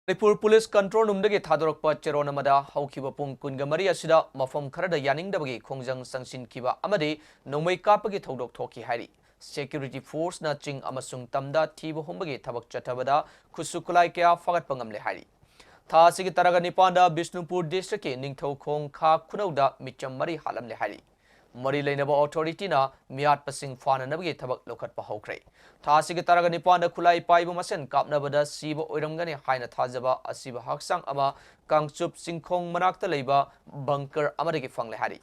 Manipur Police Control Room dagi Thadorakpa Cheronamada Haukiba Pung Kungamari asida mafam kharada yaningdabagi khongjang sangsin kiba amadi nongmai kapagi thodok thoki hari Security Force na ching amasung tamda thiba humbagi thabak chathabada khusukulai kya fagat pangamle hari Tha sigi taraga nipanda Bishnupur district ki ningthau khong kha khunauda micham mari halamle hari Mari Lainaba Authority na Miat Pasing Fana Nabgi Tabak Lokat Pahokre. Tasig Taraga Nipanda Kulai Paibu Masen Kapnabada Siba Oiramgani Haina Tazaba Asiba Haksang Ama Kangchup Singkong Manakta Leba Bunker Amadiki Fangle Hari.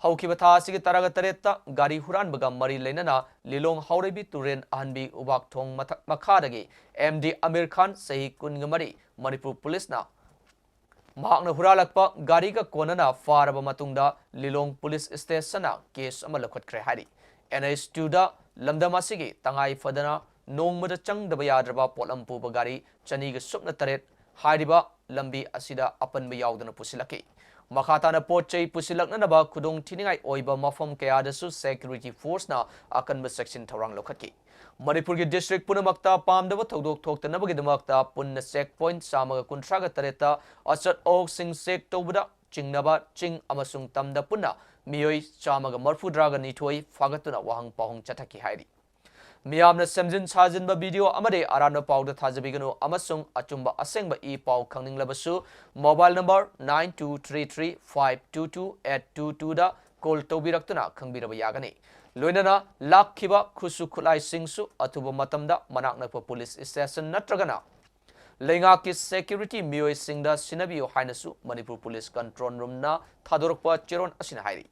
Haukiba Tasig Taraga Tareta Gari Huran Bagam Mari Lainana Lilong Haurebi Turen Anbi Ubak Tong Makadagi MD Amir Khan Sahi Kungamari Manipur Police na Mahakna huralakpa gari ka konana faraba matungda Lilong Police Station na case ama lakhatkre hari NS2 da lamdamasigi tangai fadana nongmada changdaba yadraba polampu ba gari chaniga supna taret hariba lambi asida apanba yaudana pusilaki makhatana pochai pusilakna naba khudong thiningai oiba mafam kayadasu security force na akanba section thorang lokhatki Manipur ki district punamakta pamdaba thodok thoktanabagi damakta punna checkpoint samaga kuntraga tareta asat ok sing sek tobada chingnaba ching amasung tamda punna miyoi chamaga marfudraga nithoi fagatuna wahang pahong chathaki hairi miyamna semjin sajinba video amade arana pawda thajabiganu amasung achumba asengba E-Pao khangninglabsu mobile number 9233522822 da call tobiraktuna khangbiraba yagani Loinana Lakiba Kusu Kulai Singsu Atuba Matamda Manaknapa Police Station Natragana Lengaki Security Mio Singda Sinabi Hainasu Manipur Police Control Room na Thadorakpa Cheron Asinahari